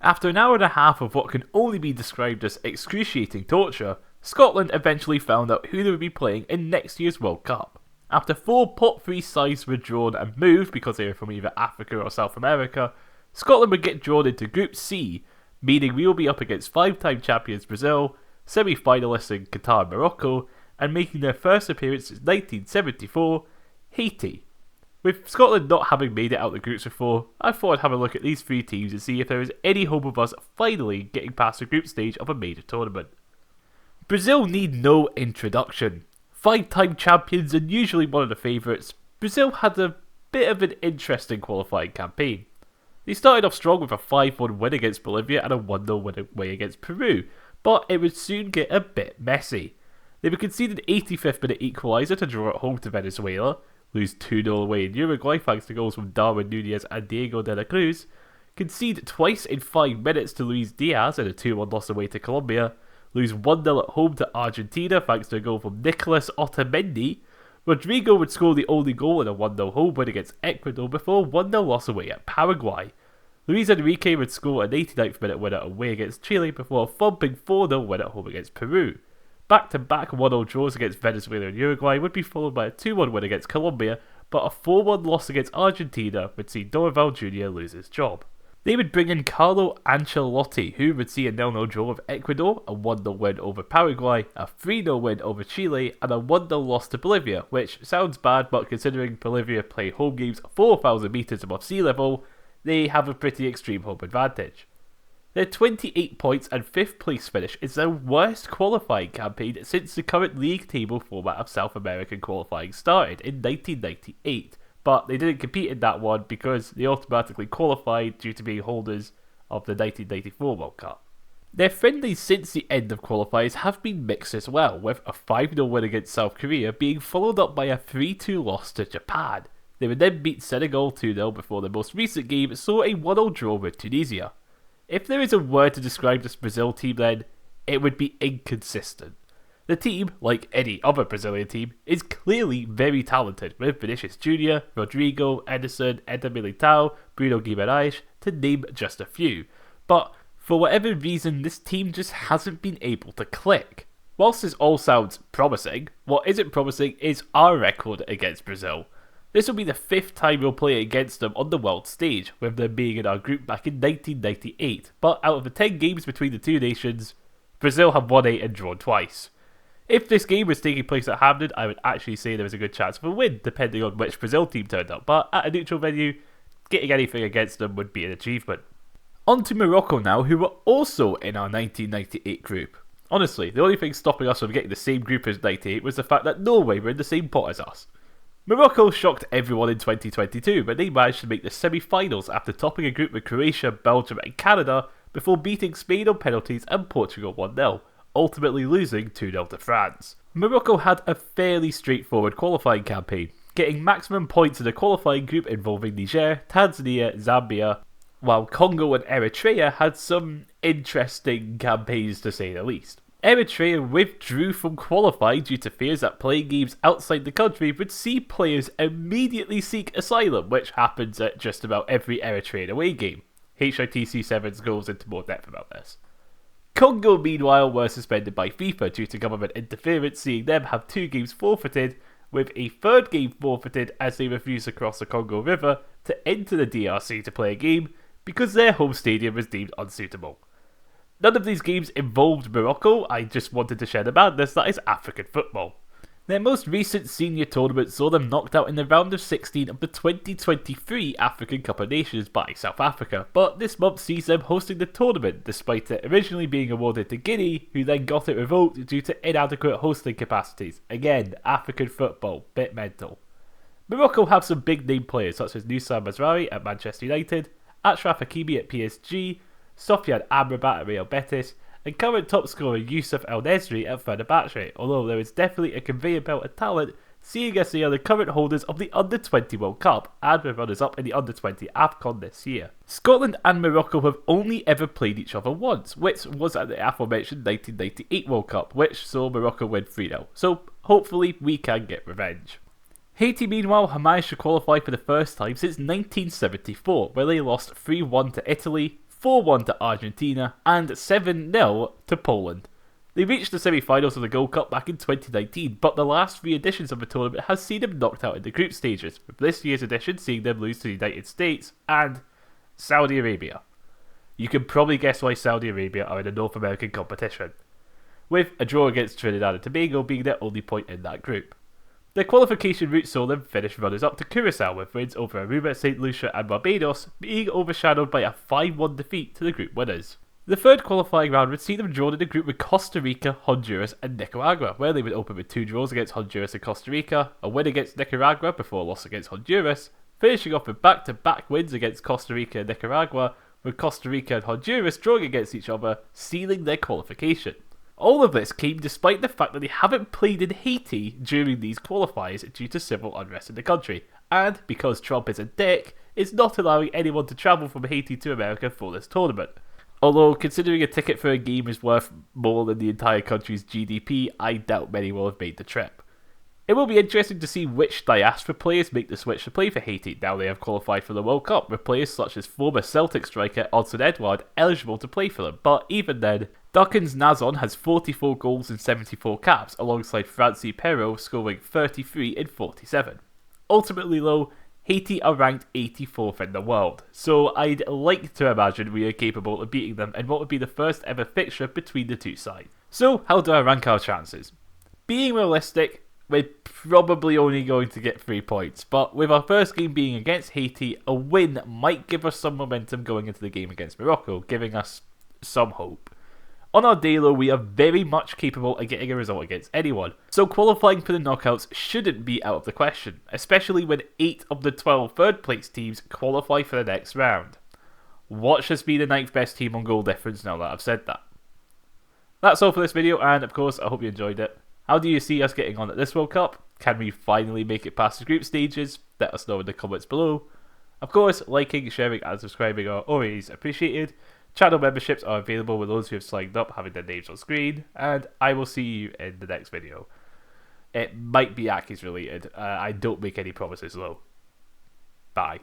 After an hour and a half of what can only be described as excruciating torture, Scotland eventually found out who they would be playing in next year's World Cup. After 4 pot 3 sides were drawn and moved because they were from either Africa or South America, Scotland would get drawn into Group C, meaning we will be up against 5-time champions Brazil, semi-finalists in Qatar and Morocco, and making their first appearance since 1974, Haiti. With Scotland not having made it out the groups before, I thought I'd have a look at these 3 teams and see if there is any hope of us finally getting past the group stage of a major tournament. Brazil need no introduction. 5-time champions and usually one of the favourites, Brazil had a bit of an interesting qualifying campaign. They started off strong with a 5-1 win against Bolivia and a 1-0 win away against Peru, but it would soon get a bit messy. They would concede an 85th minute equaliser to draw at home to Venezuela, lose 2-0 away in Uruguay thanks to goals from Darwin Núñez and Diego de la Cruz, concede twice in 5 minutes to Luis Diaz in a 2-1 loss away to Colombia, lose 1-0 at home to Argentina thanks to a goal from Nicolas Otamendi. Rodrigo would score the only goal in a 1-0 home win against Ecuador before a 1-0 loss away at Paraguay. Luis Enrique would score an 89th minute winner away against Chile before a thumping 4-0 win at home against Peru. Back-to-back 1-0 draws against Venezuela and Uruguay would be followed by a 2-1 win against Colombia, but a 4-1 loss against Argentina would see Dorival Jr. lose his job. They would bring in Carlo Ancelotti, who would see a 0-0 draw with Ecuador, a 1-0 win over Paraguay, a 3-0 win over Chile, and a 1-0 loss to Bolivia, which sounds bad, but considering Bolivia play home games 4,000 metres above sea level, they have a pretty extreme home advantage. Their 28 points and 5th place finish is their worst qualifying campaign since the current league table format of South American qualifying started in 1998, but they didn't compete in that one because they automatically qualified due to being holders of the 1994 World Cup. Their friendlies since the end of qualifiers have been mixed as well, with a 5-0 win against South Korea being followed up by a 3-2 loss to Japan. They would then beat Senegal 2-0 before their most recent game saw a 1-0 draw with Tunisia. If there is a word to describe this Brazil team then, it would be inconsistent. The team, like any other Brazilian team, is clearly very talented, with Vinicius Jr., Rodrigo, Ederson, Eder Militao, Bruno Guimaraes, to name just a few. But for whatever reason, this team just hasn't been able to click. Whilst this all sounds promising, what isn't promising is our record against Brazil. This will be the 5th time we'll play against them on the world stage, with them being in our group back in 1998, but out of the 10 games between the two nations, Brazil have won 8 and drawn twice. If this game was taking place at Hampden, I would actually say there was a good chance of a win, depending on which Brazil team turned up, but at a neutral venue, getting anything against them would be an achievement. On to Morocco now, who were also in our 1998 group. Honestly, the only thing stopping us from getting the same group as 98 was the fact that Norway were in the same pot as us. Morocco shocked everyone in 2022 when they managed to make the semi-finals after topping a group with Croatia, Belgium and Canada before beating Spain on penalties and Portugal 1-0, ultimately losing 2-0 to France. Morocco had a fairly straightforward qualifying campaign, getting maximum points in a qualifying group involving Niger, Tanzania, Zambia, while Congo and Eritrea had some interesting campaigns to say the least. Eritrea withdrew from qualifying due to fears that playing games outside the country would see players immediately seek asylum, which happens at just about every Eritrean away game. HITC7 goes into more depth about this. Congo, meanwhile, were suspended by FIFA due to government interference, seeing them have 2 games forfeited, with a 3rd game forfeited as they refused to cross the Congo River to enter the DRC to play a game because their home stadium was deemed unsuitable. None of these games involved Morocco, I just wanted to share the madness that is African football. Their most recent senior tournament saw them knocked out in the round of 16 of the 2023 African Cup of Nations by South Africa, but this month sees them hosting the tournament despite it originally being awarded to Guinea, who then got it revoked due to inadequate hosting capacities. Again, African football, bit mental. Morocco have some big name players such as Noussa Mazraoui at Manchester United, Achraf Hakimi at PSG, Sofiane Amrabat at Real Betis, and current top scorer Youssef El Nesri at Fenerbahce, although there is definitely a conveyor belt of talent, seeing as they are the current holders of the Under-20 World Cup, and were runners-up in the Under-20 AFCON this year. Scotland and Morocco have only ever played each other once, which was at the aforementioned 1998 World Cup, which saw Morocco win 3-0, so hopefully we can get revenge. Haiti, meanwhile, have managed to qualify for the first time since 1974, where they lost 3-1 to Italy, 4-1 to Argentina, and 7-0 to Poland. They reached the semi-finals of the Gold Cup back in 2019, but the last 3 editions of the tournament has seen them knocked out in the group stages, with this year's edition seeing them lose to the United States and Saudi Arabia. You can probably guess why Saudi Arabia are in a North American competition, with a draw against Trinidad and Tobago being their only point in that group. Their qualification route saw them finish runners-up to Curacao, with wins over Aruba, St. Lucia and Barbados being overshadowed by a 5-1 defeat to the group winners. The third qualifying round would see them drawn in a group with Costa Rica, Honduras and Nicaragua, where they would open with 2 draws against Honduras and Costa Rica, a win against Nicaragua before a loss against Honduras, finishing off with back-to-back wins against Costa Rica and Nicaragua, with Costa Rica and Honduras drawing against each other, sealing their qualification. All of this came despite the fact that they haven't played in Haiti during these qualifiers due to civil unrest in the country, and because Trump is a dick, is not allowing anyone to travel from Haiti to America for this tournament. Although, considering a ticket for a game is worth more than the entire country's GDP, I doubt many will have made the trip. It will be interesting to see which diaspora players make the switch to play for Haiti now they have qualified for the World Cup, with players such as former Celtic striker Odsonne Edouard eligible to play for them, but even then, Duncan's Nazon has 44 goals and 74 caps, alongside Francis Perrault scoring 33 in 47. Ultimately though, Haiti are ranked 84th in the world, so I'd like to imagine we are capable of beating them in what would be the first ever fixture between the two sides. So, how do I rank our chances? Being realistic, we're probably only going to get 3 points, but with our first game being against Haiti, a win might give us some momentum going into the game against Morocco, giving us some hope. On our day low, we are very much capable of getting a result against anyone, so qualifying for the knockouts shouldn't be out of the question, especially when 8 of the 12 third place teams qualify for the next round. Watch us be the 9th best team on goal difference now that I've said that. That's all for this video, and of course I hope you enjoyed it. How do you see us getting on at this World Cup? Can we finally make it past the group stages? Let us know in the comments below. Of course, liking, sharing and subscribing are always appreciated. Channel memberships are available with those who have signed up having their names on screen, and I will see you in the next video. It might be Aki's related, I don't make any promises though. Bye.